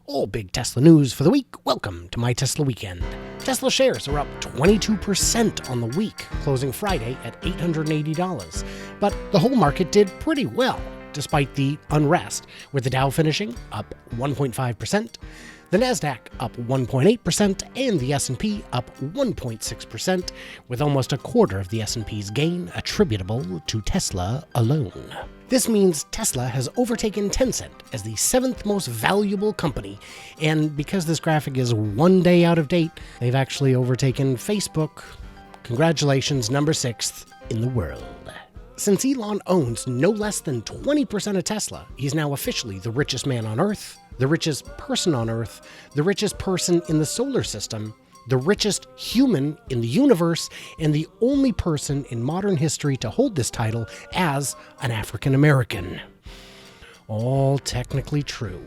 All big Tesla news for the week. Welcome to my Tesla Weekend. Tesla shares are up 22% on the week, closing Friday at $880. But the whole market did pretty well, despite the unrest, with the Dow finishing up 1.5%, the Nasdaq up 1.8%, and the S&P up 1.6%, with almost a quarter of the S&P's gain attributable to Tesla alone. This means Tesla has overtaken Tencent as the 7th most valuable company, and because this graphic is one day out of date, they've actually overtaken Facebook. Congratulations, number 6th in the world. Since Elon owns no less than 20% of Tesla, he's now officially the richest man on Earth, the richest person on Earth, the richest person in the solar system, the richest human in the universe, and the only person in modern history to hold this title as an African American. All technically true.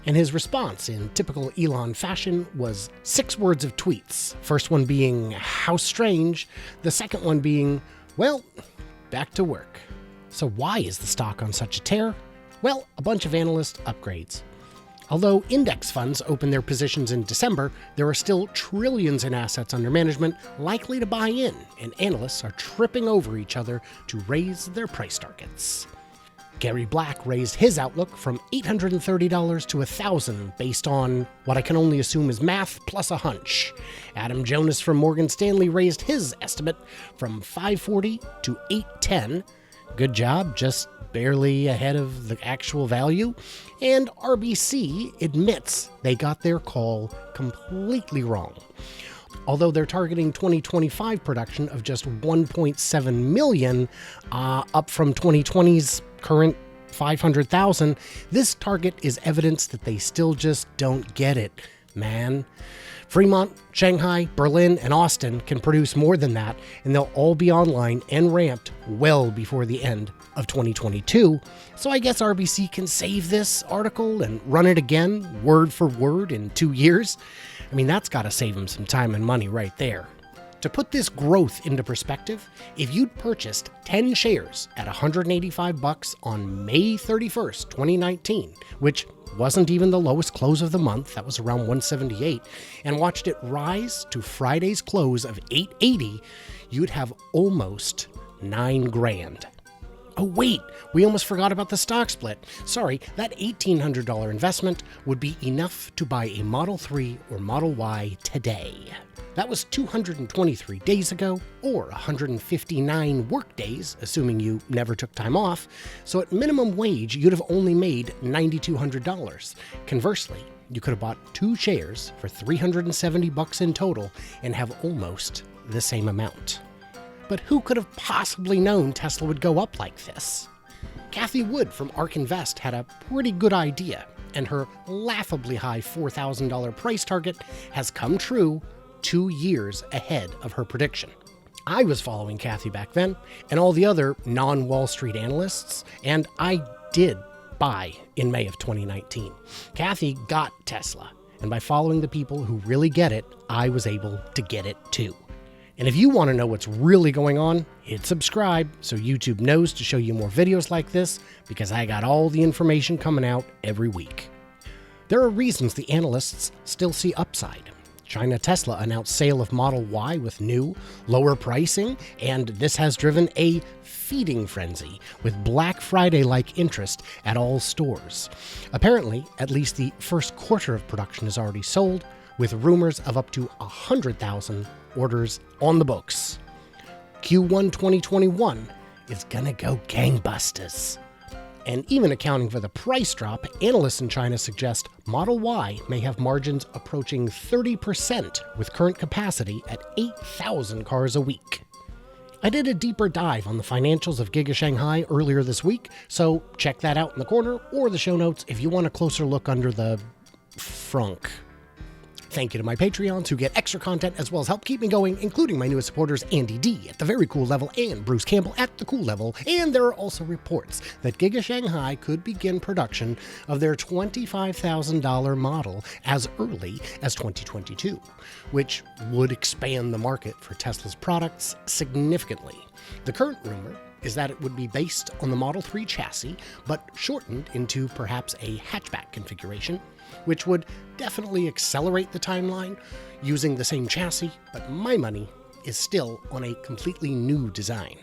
And his response, in typical Elon fashion, was 6 words of tweets. First one being, "How strange." The second one being, "Well, back to work." So why is the stock on such a tear? Well, a bunch of analyst upgrades. Although index funds opened their positions in December, there are still trillions in assets under management likely to buy in, and analysts are tripping over each other to raise their price targets. Gary Black raised his outlook from $830 to $1,000 based on what I can only assume is math plus a hunch. Adam Jonas from Morgan Stanley raised his estimate from $540 to $810. Good job, just barely ahead of the actual value. And RBC admits they got their call completely wrong. Although they're targeting 2025 production of just 1.7 million, up from 2020's current 500,000, this target is evidence that they still just don't get it, man. Fremont, Shanghai, Berlin, and Austin can produce more than that, and they'll all be online and ramped well before the end of 2022. So I guess RBC can save this article and run it again, word for word, in 2 years. I mean, that's got to save them some time and money right there. To put this growth into perspective, if you'd purchased 10 shares at $185 on May 31st, 2019, which wasn't even the lowest close of the month, that was around 178, and watched it rise to Friday's close of 880, you'd have almost $9,000. Oh wait, we almost forgot about the stock split. Sorry, that $1,800 investment would be enough to buy a Model 3 or Model Y today. That was 223 days ago, or 159 work days, assuming you never took time off, so at minimum wage, you'd have only made $9,200. Conversely, you could have bought 2 shares for $370 in total and have almost the same amount. But who could have possibly known Tesla would go up like this? Cathie Wood from ARK Invest had a pretty good idea, and her laughably high $4,000 price target has come true 2 years ahead of her prediction. I was following Cathie back then, and all the other non-Wall Street analysts, and I did buy in May of 2019. Cathie got Tesla, and by following the people who really get it, I was able to get it too. And if you want to know what's really going on, hit subscribe so YouTube knows to show you more videos like this, because I got all the information coming out every week. There are reasons the analysts still see upside. China Tesla announced sale of Model Y with new, lower pricing, and this has driven a feeding frenzy with Black Friday-like interest at all stores. Apparently, at least the first quarter of production is already sold, with rumors of up to 100,000 orders on the books. Q1 2021 is gonna go gangbusters. And even accounting for the price drop, analysts in China suggest Model Y may have margins approaching 30% with current capacity at 8,000 cars a week. I did a deeper dive on the financials of Giga Shanghai earlier this week, so check that out in the corner or the show notes if you want a closer look under the frunk. Thank you to my Patreons who get extra content as well as help keep me going, including my newest supporters Andy D at the very cool level and Bruce Campbell at the cool level. And there are also reports that Giga Shanghai could begin production of their $25,000 model as early as 2022, which would expand the market for Tesla's products significantly. The current rumor is that it would be based on the Model 3 chassis, but shortened into perhaps a hatchback configuration. which would definitely accelerate the timeline using the same chassis, but my money is still on a completely new design.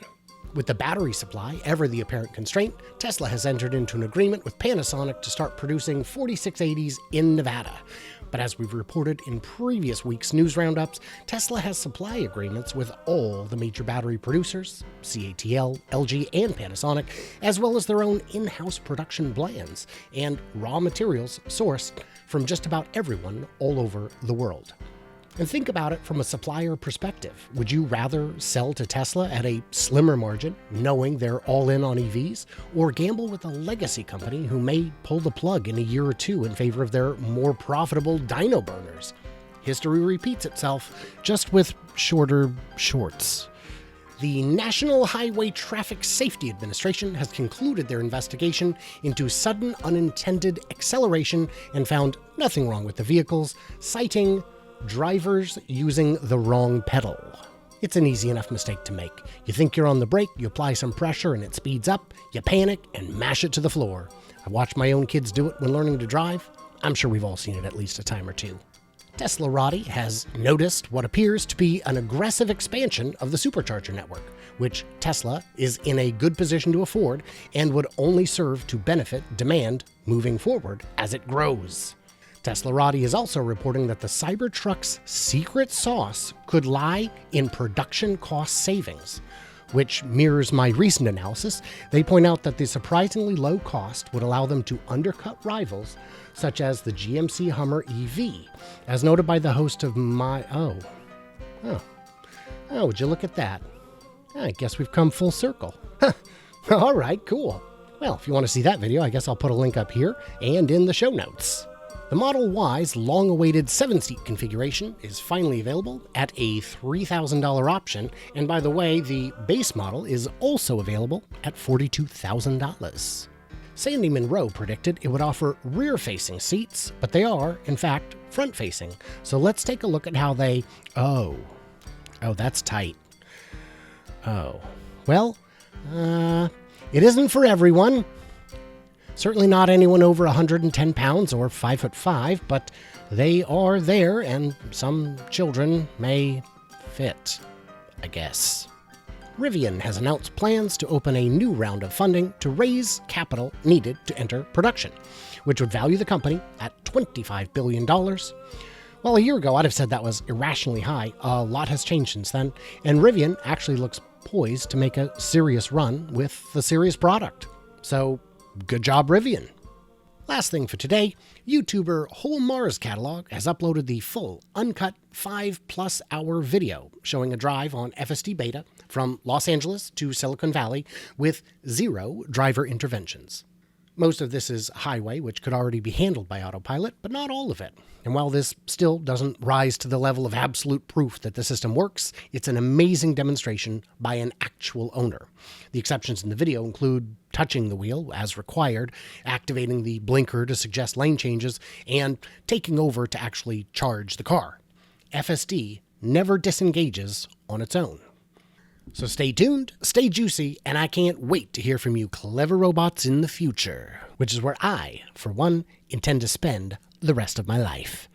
With the battery supply ever the apparent constraint, Tesla has entered into an agreement with Panasonic to start producing 4680s in Nevada. But as we've reported in previous week's news roundups, Tesla has supply agreements with all the major battery producers, CATL, LG, and Panasonic, as well as their own in-house production plans and raw materials sourced from just about everyone all over the world. And think about it from a supplier perspective. Would you rather sell to Tesla at a slimmer margin, knowing they're all in on EVs, or gamble with a legacy company who may pull the plug in a year or two in favor of their more profitable dyno burners? History repeats itself, just with shorter shorts. The National Highway Traffic Safety Administration has concluded their investigation into sudden unintended acceleration and found nothing wrong with the vehicles, citing drivers using the wrong pedal. It's an easy enough mistake to make. You think you're on the brake, you apply some pressure and it speeds up, you panic and mash it to the floor. I watched my own kids do it when learning to drive. I'm sure we've all seen it at least a time or two. Teslarati has noticed what appears to be an aggressive expansion of the SuperCharger network, which Tesla is in a good position to afford and would only serve to benefit demand moving forward as it grows. Teslarati is also reporting that the CyberTruck's secret sauce could lie in production cost savings, which mirrors my recent analysis. They point out that the surprisingly low cost would allow them to undercut rivals such as the GMC Hummer EV, as noted by the host of would you look at that? I guess we've come full circle. All right, cool. Well, if you want to see that video, I guess I'll put a link up here and in the show notes. The Model Y's long-awaited 7-seat configuration is finally available at a $3,000 option, and by the way, the base model is also available at $42,000. Sandy Munro predicted it would offer rear-facing seats, but they are, in fact, front-facing. So let's take a look at how they... Oh, that's tight. Oh, well, it isn't for everyone. Certainly not anyone over 110 pounds or 5'5", but they are there and some children may fit, I guess. Rivian has announced plans to open a new round of funding to raise capital needed to enter production, which would value the company at $25 billion. Well, a year ago, I'd have said that was irrationally high. A lot has changed since then, and Rivian actually looks poised to make a serious run with the serious product. So, good job, Rivian. Last thing for today, YouTuber Whole Mars Catalog has uploaded the full, uncut 5+ hour video showing a drive on FSD Beta from Los Angeles to Silicon Valley with 0 driver interventions. Most of this is highway, which could already be handled by autopilot, but not all of it. And while this still doesn't rise to the level of absolute proof that the system works, it's an amazing demonstration by an actual owner. The exceptions in the video include touching the wheel as required, activating the blinker to suggest lane changes, and taking over to actually charge the car. FSD never disengages on its own. So stay tuned, stay juicy, and I can't wait to hear from you clever robots in the future, which is where I, for one, intend to spend the rest of my life.